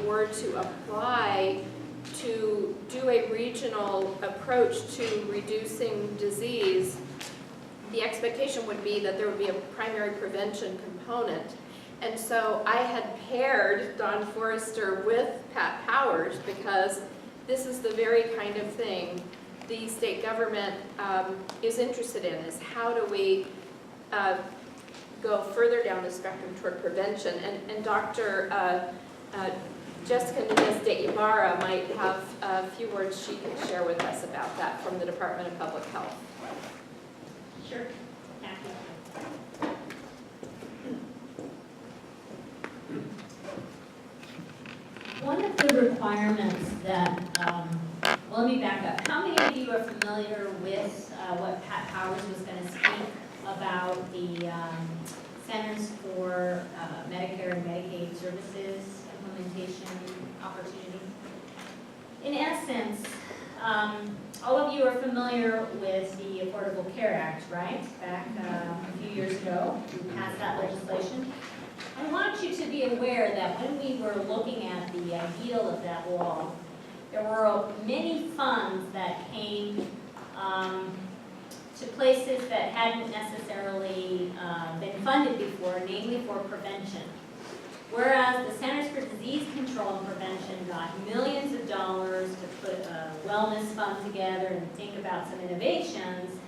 were to apply to do a regional approach to reducing disease, the expectation would be that there would be a primary prevention component. And so I had paired Don Forrester with Pat Powers because this is the very kind of thing the state government is interested in, is how do we go further down the spectrum toward prevention. And Dr. Jessica Nunez de Ibarra might have a few words she can share with us about that from the Department of Public Health. Sure. One of the requirements that, well, let me back up. How many of you are familiar with what Pat Powers was going to speak about the Centers for Medicare and Medicaid Services implementation opportunity? In essence, all of you are familiar with the Affordable Care Act, right? Back a few years ago, we passed that legislation. I want you to be aware that when we were looking at the ideal of that law, there were many funds that came to places that hadn't necessarily been funded before, namely for prevention. Whereas the Centers for Disease Control and Prevention got millions of dollars to put a wellness fund together and think about some innovations,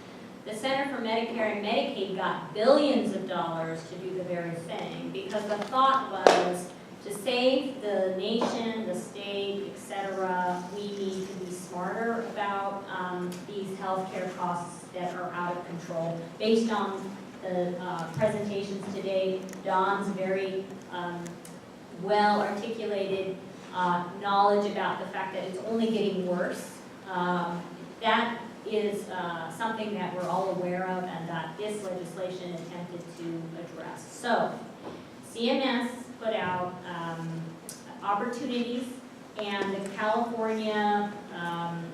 the Center for Medicare and Medicaid got billions of dollars to do the very thing, because the thought was to save the nation, the state, etc., we need to be smarter about these healthcare costs that are out of control. Based on the presentations today, Don's very well articulated knowledge about the fact that it's only getting worse. That is something that we're all aware of and that this legislation attempted to address. So, CMS put out opportunities, and the California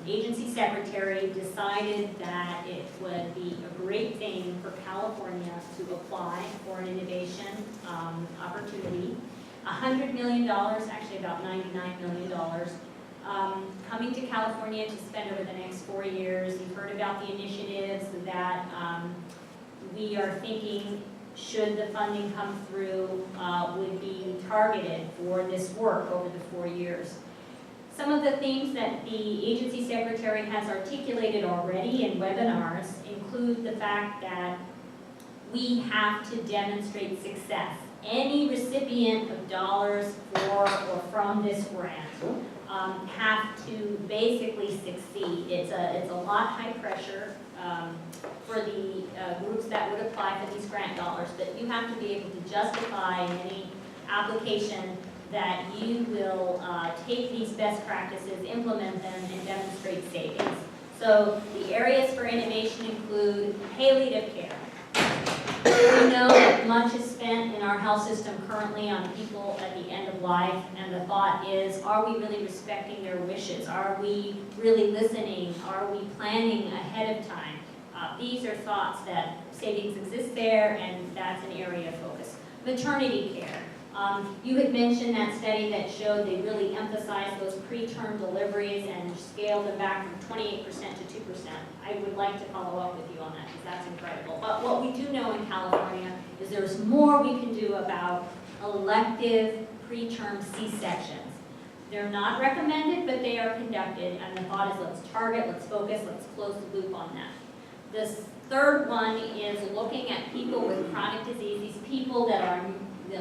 agency secretary decided that it would be a great thing for California to apply for an innovation opportunity. $100 million, actually about $99 million, coming to California to spend over the next 4 years. You've heard about the initiatives that we are thinking, should the funding come through, would be targeted for this work over the 4 years. Some of the things that the agency secretary has articulated already in webinars include the fact that we have to demonstrate success. Any recipient of dollars for or from this grant have to basically succeed. It's a lot high pressure for the groups that would apply for these grant dollars, but you have to be able to justify in any application that you will take these best practices, implement them, and demonstrate savings. So the areas for innovation include palliative care. We know that much is spent in our health system currently on people at the end of life, and the thought is, are we really respecting their wishes? Are we really listening? Are we planning ahead of time? These are thoughts that savings exist there, and that's an area of focus. Maternity care. You had mentioned that study that showed they really emphasized those preterm deliveries and scaled them back from 28% to 2%. I would like to follow up with you on that because that's incredible. But what we do know in California is there's more we can do about elective preterm C-sections. They're not recommended, but they are conducted, and the thought is let's target, let's focus, let's close the loop on that. This third one is looking at people with chronic disease, these people that are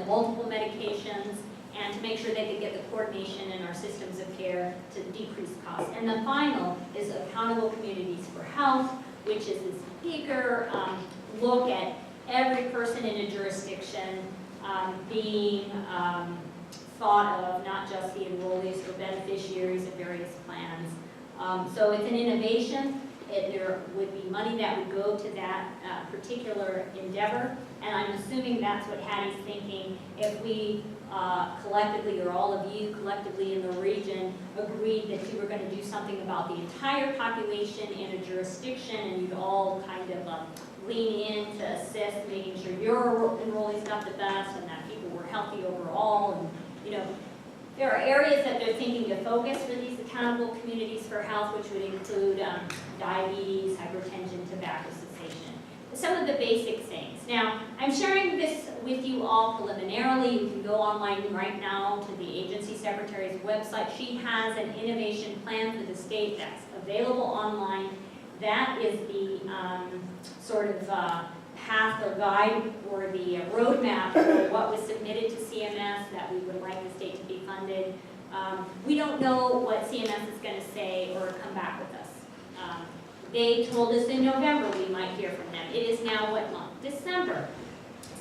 multiple medications, and to make sure they can get the coordination in our systems of care to decrease costs. And the final is accountable communities for health, which is this bigger look at every person in a jurisdiction being thought of, not just the enrollees or beneficiaries of various plans. So it's an innovation. There would be money that would go to that particular endeavor, and I'm assuming that's what Hattie's thinking. If we collectively, or all of you collectively in the region, agreed that you were going to do something about the entire population in a jurisdiction, and you'd all kind of lean in to assist, making sure your enrollees got the best, and that people were healthy overall, and There are areas that they're thinking to focus for these accountable communities for health, which would include diabetes, hypertension, tobacco cessation. Some of the basic things. Now, I'm sharing this with you all preliminarily. You can go online right now to the agency secretary's website. She has an innovation plan for the state that's available online. That is the sort of path or guide or the roadmap for what was submitted to CMS that we would like the state to be funded. We don't know what CMS is going to say or come back with us. They told us in November we might hear from them. It is now what month? December.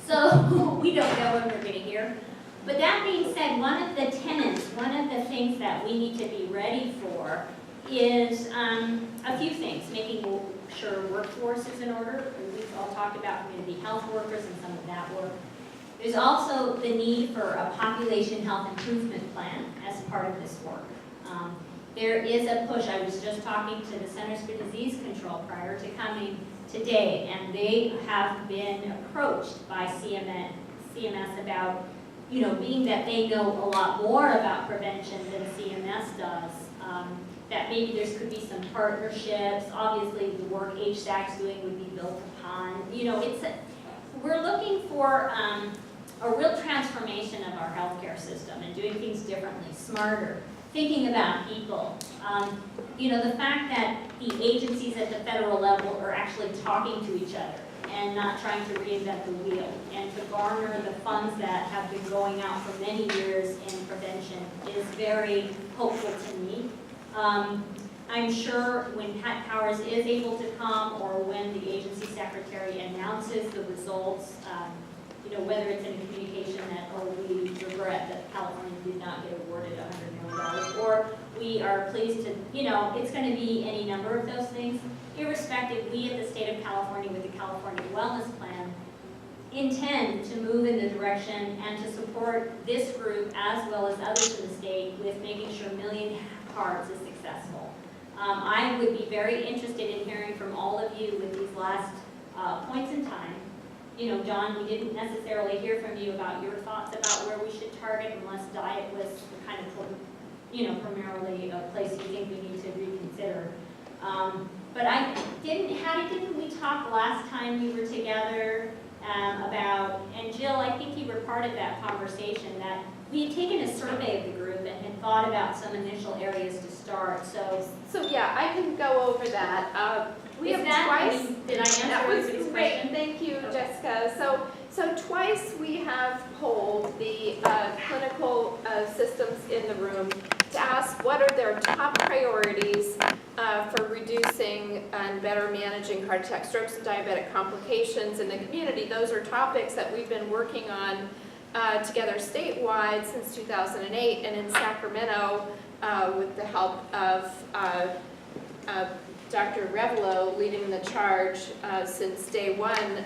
So we don't know when we're going to hear. But that being said, one of the tenets, one of the things that we need to be ready for is a few things, making sure workforce is in order. We've all talked about community health workers and some of that work. There's also the need for a population health improvement plan as part of this work. There is a push. I was just talking to the Centers for Disease Control prior to coming today, and they have been approached by CMS about, being that they know a lot more about prevention than CMS does, that maybe there could be some partnerships. Obviously, the work HSAC's doing would be built upon. We're looking for a real transformation of our healthcare system and doing things differently, smarter, thinking about people. The fact that the agencies at the federal level are actually talking to each other and not trying to reinvent the wheel, and to garner the funds that have been going out for many years in prevention is very hopeful to me. I'm sure when Pat Powers is able to come, or when the agency secretary announces the results, whether it's in a communication that, we regret that California did not get awarded $100 million, or we are pleased to, it's going to be any number of those things. Irrespective, we at the state of California with the California Wellness Plan intend to move in the direction and to support this group as well as others in the state with making sure Million Hearts is successful. I would be very interested in hearing from all of you with these last points in time. John, we didn't necessarily hear from you about your thoughts about where we should target, unless diet was kind of, primarily a place you think we need to reconsider. But didn't we talk last time we were together about, and Jill, I think you were part of that conversation, that we had taken a survey of the group and had thought about some initial areas to start, So yeah, I can go over that. We have twice. Did I answer That was everybody's great, question? thank you, Okay. Jessica. So twice we have polled the clinical systems in the room to ask what are their top priorities for reducing and better managing heart attack, strokes, and diabetic complications in the community. Those are topics that we've been working on together statewide since 2008, and in Sacramento with the help of Dr. Revelo leading the charge since day one,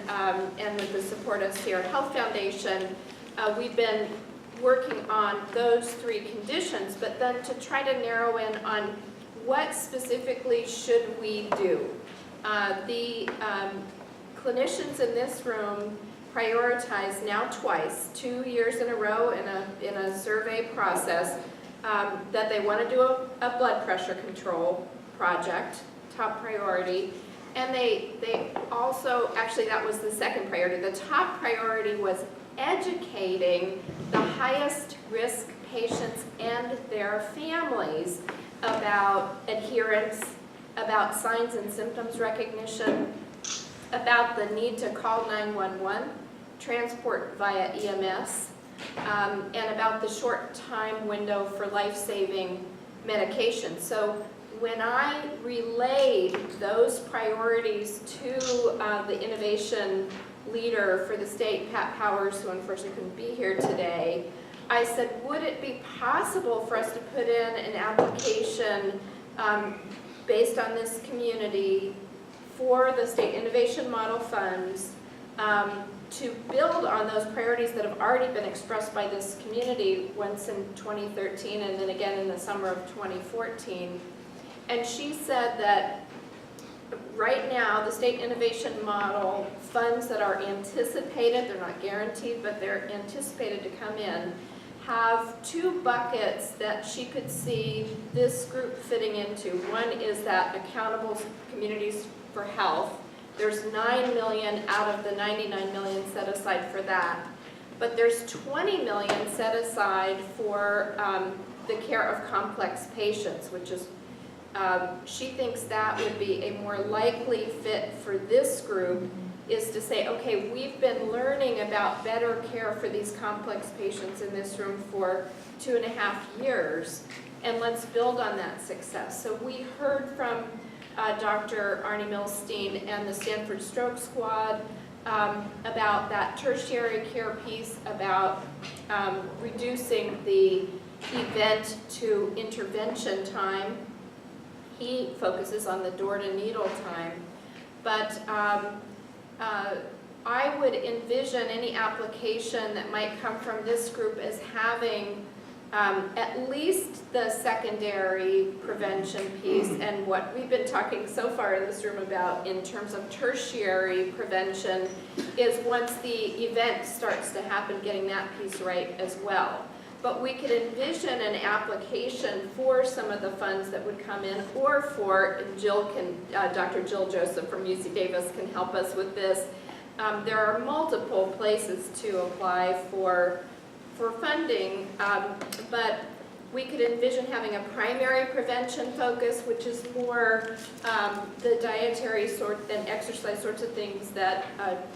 and with the support of Sierra Health Foundation. We've been working on those three conditions, but then to try to narrow in on what specifically should we do. The clinicians in this room prioritize now twice, 2 years in a row in a survey process, that they want to do a blood pressure control project, top priority. And they also, actually that was the second priority. The top priority was educating the highest risk patients and their families about adherence, about signs and symptoms recognition, about the need to call 911, transport via EMS, and about the short time window for life-saving medication. So when I relayed those priorities to the innovation leader for the state, Pat Powers, who unfortunately couldn't be here today, I said, would it be possible for us to put in an application based on this community for the state innovation model funds to build on those priorities that have already been expressed by this community once in 2013 and then again in the summer of 2014. And she said that right now the state innovation model funds that are anticipated, they're not guaranteed, but they're anticipated to come in, have two buckets that she could see this group fitting into. One is that accountable communities for health. There's 9 million out of the 99 million set aside for that. But there's 20 million set aside for the care of complex patients, which is, she thinks that would be a more likely fit for this group, is to say, okay, we've been learning about better care for these complex patients in this room for 2.5 years, and let's build on that success. So we heard from Dr. Arnie Milstein and the Stanford Stroke Squad about that tertiary care piece, about reducing the event to intervention time. He focuses on the door to needle time, but I would envision any application that might come from this group as having at least the secondary prevention piece, and what we've been talking so far in this room about in terms of tertiary prevention is once the event starts to happen, getting that piece right as well. But we could envision an application for some of the funds that would come in, or for Dr. Jill Joseph from UC Davis can help us with this. There are multiple places to apply for funding, but we could envision having a primary prevention focus, which is more the dietary and exercise sorts of things that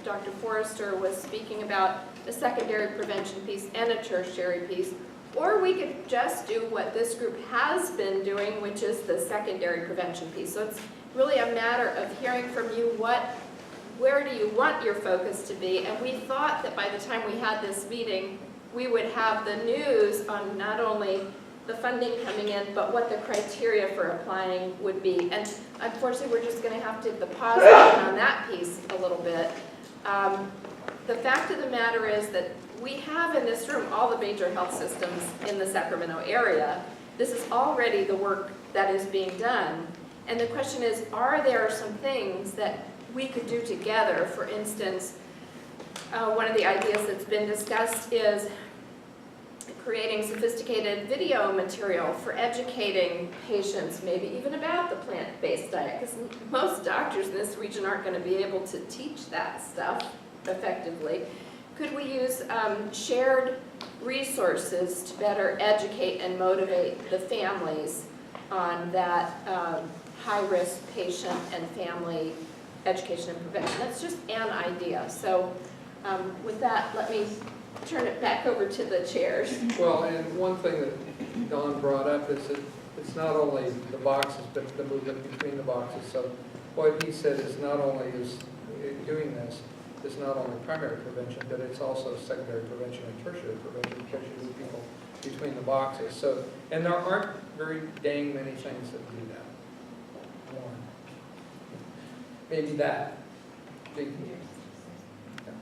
Dr. Forrester was speaking about, a secondary prevention piece and a tertiary piece. Or we could just do what this group has been doing, which is the secondary prevention piece. So it's really a matter of hearing from you where do you want your focus to be. And we thought that by the time we had this meeting, we would have the news on not only the funding coming in, but what the criteria for applying would be. And unfortunately, we're just going to have to hit the pause button on that piece a little bit. The fact of the matter is that we have in this room all the major health systems in the Sacramento area. This is already the work that is being done. And the question is, are there some things that we could do together? For instance, one of the ideas that's been discussed is creating sophisticated video material for educating patients, maybe even about the plant-based diet, because most doctors in this region aren't going to be able to teach that stuff effectively. Could we use shared resources to better educate and motivate the families on that high-risk patient and family education and prevention? That's just an idea. So with that, let me turn it back over to the chairs. Well, and one thing that Don brought up is that it's not only the boxes, but the movement between the boxes. So what he said is not only is doing this, it's not only primary prevention, but it's also secondary prevention and tertiary prevention, because you move people between the boxes. So, and there aren't very dang many things that do that. One. Maybe that. Big.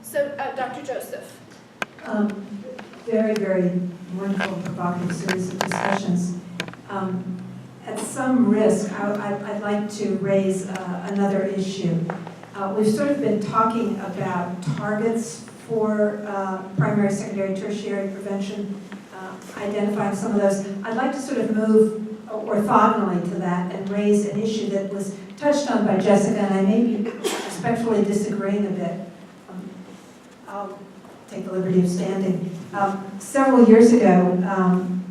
So, Dr. Joseph. Very, very wonderful and provocative series of discussions. At some risk, I'd like to raise another issue. We've sort of been talking about targets for primary, secondary, tertiary prevention, identifying some of those. I'd like to sort of move orthogonally to that and raise an issue that was touched on by Jessica, and I may be respectfully disagreeing a bit. I'll take the liberty of standing. Several years ago,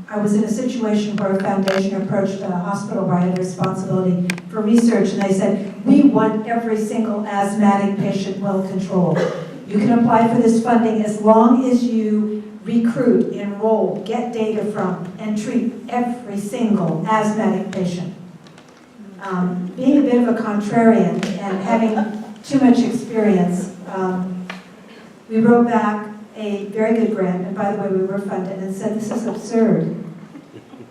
I was in a situation where a foundation approached a hospital where I had responsibility for research, and they said, we want every single asthmatic patient well controlled. You can apply for this funding as long as you recruit, enroll, get data from, and treat every single asthmatic patient. Being a bit of a contrarian and having too much experience, we wrote back a very good grant, and by the way, we were funded, and said this is absurd.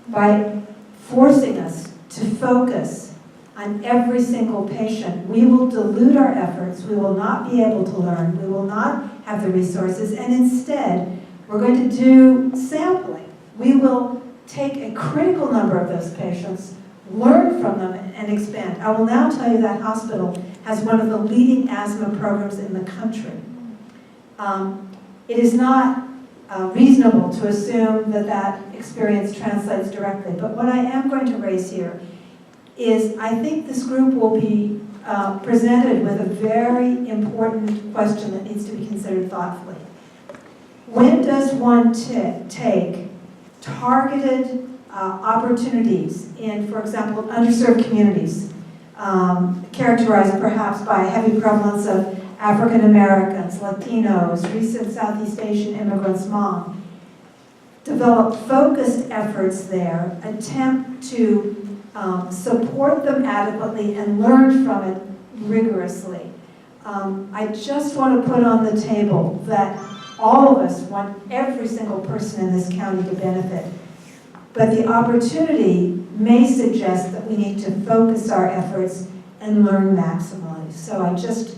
By forcing us to focus on every single patient, we will dilute our efforts, we will not be able to learn, we will not have the resources, and instead, we're going to do sampling. We will take a critical number of those patients, learn from them, and expand. I will now tell you that hospital has one of the leading asthma programs in the country. It is not reasonable to assume that that experience translates directly. But what I am going to raise here is I think this group will be presented with a very important question that needs to be considered thoughtfully. When does one take targeted opportunities in, for example, underserved communities, characterized perhaps by a heavy prevalence of African Americans, Latinos, recent Southeast Asian immigrants, develop focused efforts there, attempt to support them adequately and learn from it rigorously. I just want to put on the table that all of us want every single person in this county to benefit, but the opportunity may suggest that we need to focus our efforts and learn maximally. So I just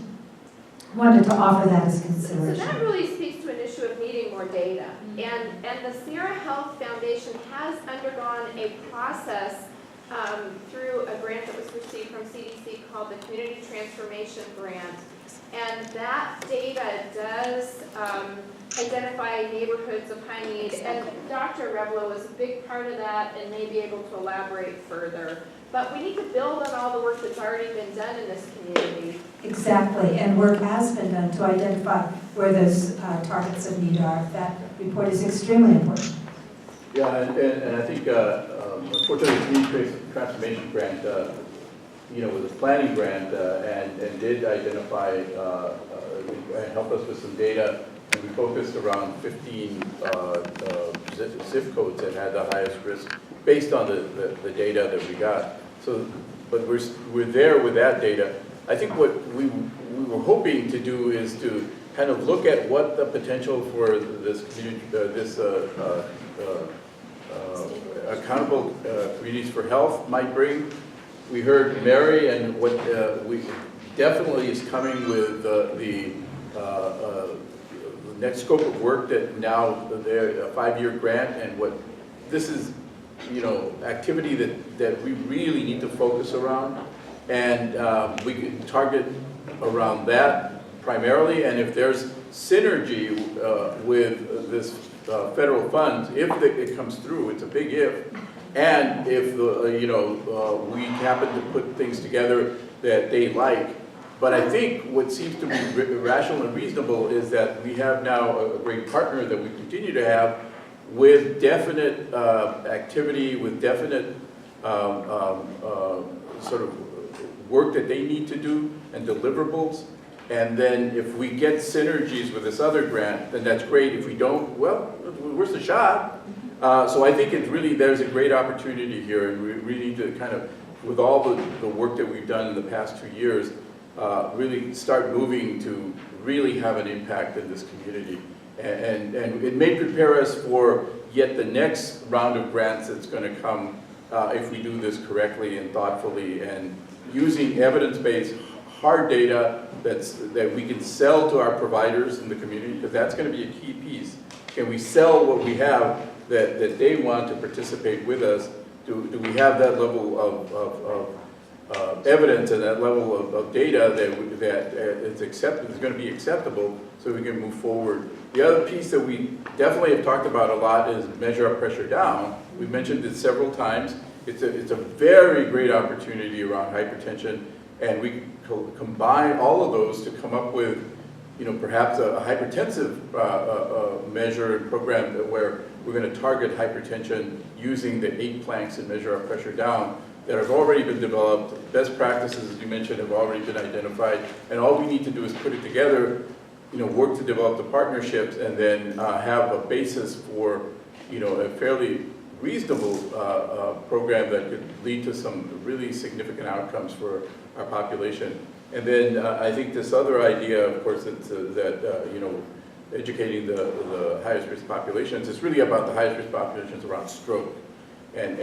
wanted to offer that as So consideration. that really speaks to an issue of needing more data. And the Sierra Health Foundation has undergone a process through a grant that was received from CDC called the Community Transformation Grant. And that data does identify neighborhoods of high need. And Dr. Revlo was a big part of that and may be able to elaborate further. But we need to build on all the work that's already been done in this community. Exactly, and work has been done to identify where those targets of need are. That report is extremely important. Yeah, and I think, unfortunately, the Community Transformation Grant, was a planning grant and did identify and help us with some data. And we focused around 15 zip codes that had the highest risk based on the data that we got. So, but we're there with that data. I think what we were hoping to do is to kind of look at what the potential for this community, accountable communities for health might bring. We heard Mary, and what we definitely is coming with the next scope of work that now they're a 5-year grant, and what this is, activity that we really need to focus around, and we can target around that primarily. And if there's synergy with this federal funds, if it comes through, it's a big if. And if we happen to put things together that they like. But I think what seems to be rational and reasonable is that we have now a great partner that we continue to have with definite activity, with definite sort of work that they need to do and deliverables. And then if we get synergies with this other grant, then that's great. If we don't, well, where's the shot? So I think it's really, there's a great opportunity here, and we really need to kind of, with all the work that we've done in the past 2 years, really start moving to really have an impact in this community. And it may prepare us for yet the next round of grants that's going to come if we do this correctly and thoughtfully, and using evidence-based hard data that we can sell to our providers in the community, because that's going to be a key piece. Can we sell what we have that they want to participate with us? Do we have that level of evidence and that level of data that is going to be acceptable, so we can move forward? The other piece that we definitely have talked about a lot is measure our pressure down. We've mentioned it several times. It's a very great opportunity around hypertension, and we combine all of those to come up with, perhaps a hypertensive measure and program where we're going to target hypertension using the 8 planks and measure our pressure down that have already been developed. Best practices, as you mentioned, have already been identified, and all we need to do is put it together, work to develop the partnerships, and then have a basis for, a fairly reasonable program that could lead to some really significant outcomes for our population. And then I think this other idea, of course, that educating the highest risk populations is really about the highest risk populations around stroke, and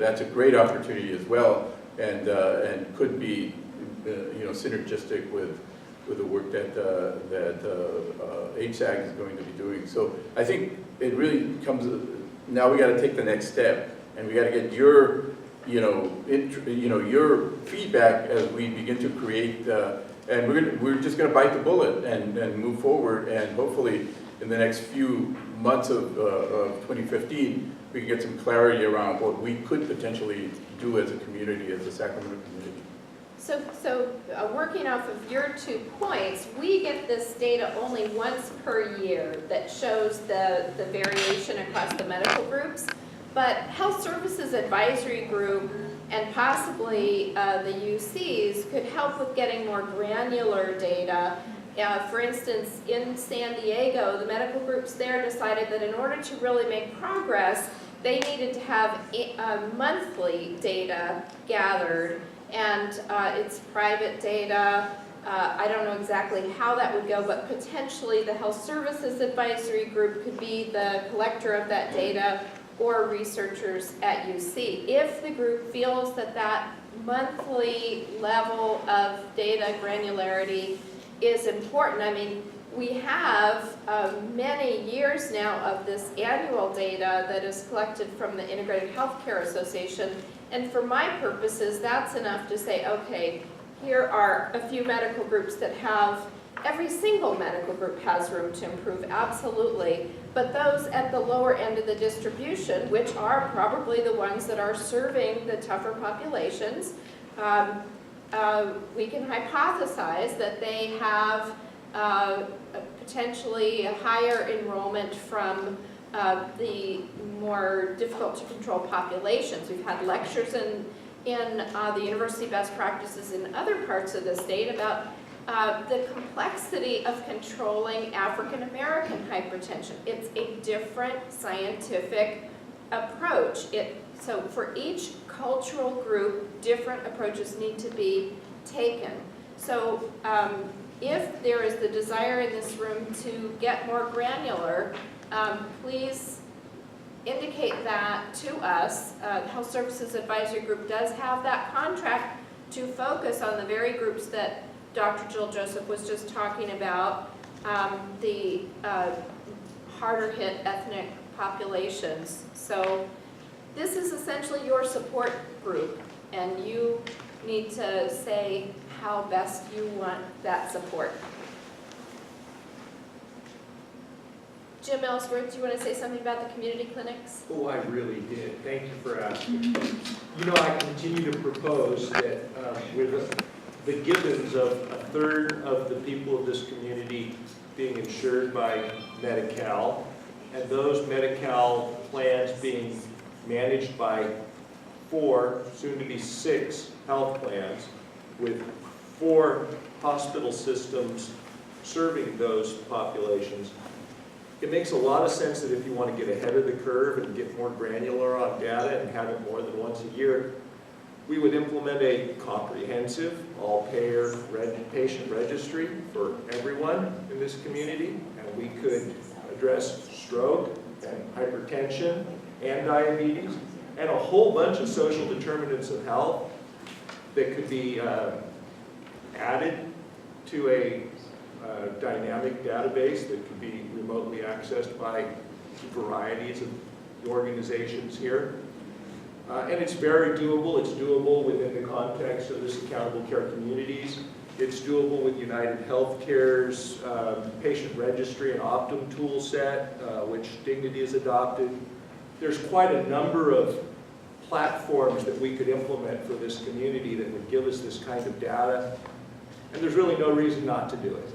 that's a great opportunity as well, and could be synergistic with the work that HSAG is going to be doing. So I think it really comes. Now we got to take the next step, and we got to get your your feedback as we begin to create, and we're just going to bite the bullet and move forward, and hopefully in the next few months of 2015, we can get some clarity around what we could potentially do as a community, as a Sacramento community. So working off of your 2 points, we get this data only once per year that shows the variation across the medical groups. But Health Services Advisory Group and possibly the UCs could help with getting more granular data. For instance, in San Diego, the medical groups there decided that in order to really make progress, they needed to have monthly data gathered, and it's private data. I don't know exactly how that would go, but potentially the Health Services Advisory Group could be the collector of that data, or researchers at UC. If the group feels that that monthly level of data granularity is important, I mean, we have many years now of this annual data that is collected from the Integrated Healthcare Association, and for my purposes, that's enough to say, okay, here are a few medical groups that have, every single medical group has room to improve, absolutely, but those at the lower end of the distribution, which are probably the ones that are serving the tougher populations, we can hypothesize that they have potentially a higher enrollment from the more difficult to control populations. We've had lectures in the University Best Practices in other parts of the state about the complexity of controlling African American hypertension. It's a different scientific approach. So for each cultural group, different approaches need to be taken. So if there is the desire in this room to get more granular, please indicate that to us. The Health Services Advisory Group does have that contract to focus on the very groups that Dr. Jill Joseph was just talking about, the harder hit ethnic populations. So this is essentially your support group, and you need to say how best you want that support. Jim Ellsworth, do you want to say something about the community clinics? Oh, I really did. Thank you for asking. You know, I continue to propose that with the givens of a third of the people of this community being insured by Medi-Cal, and those Medi-Cal plans being managed by 4, soon to be 6 health plans, with 4 hospital systems serving those populations. It makes a lot of sense that if you want to get ahead of the curve and get more granular on data and have it more than once a year, we would implement a comprehensive, all-payer patient registry for everyone in this community, and we could address stroke and hypertension and diabetes and a whole bunch of social determinants of health that could be added to a dynamic database that could be remotely accessed by varieties of organizations here. And it's very doable. It's doable within the context of this accountable care communities. It's doable with United Healthcare's patient registry and Optum tool set, which Dignity has adopted. There's quite a number of platforms that we could implement for this community that would give us this kind of data, and there's really no reason not to do it.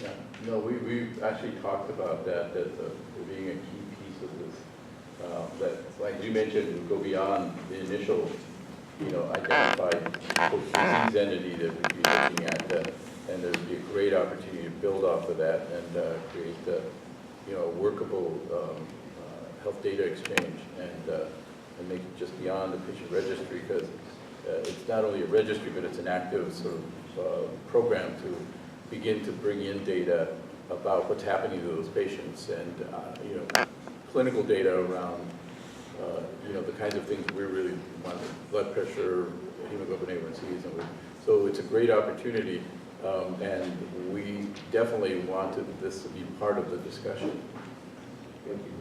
Yeah, no, we've actually talked about that as being a key piece of this. That, like you mentioned, would go beyond the initial, identified disease entity that we'd be looking at, and there would be a great opportunity to build off of that and create a workable health data exchange and make it just beyond the patient registry, because it's not only a registry, but it's an active sort of program to begin to bring in data about what's happening to those patients and clinical data around the kinds of things we really want: blood pressure, hemoglobin A1Cs, so it's a great opportunity, and we definitely wanted this to be part of the discussion. Thank you.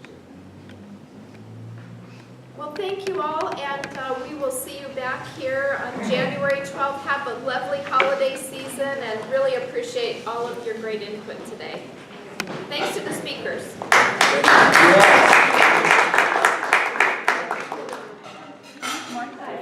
Well, thank you all, and we will see you back here on January 12th. Have a lovely holiday season, and really appreciate all of your great input today. Thanks to the speakers. Thank you.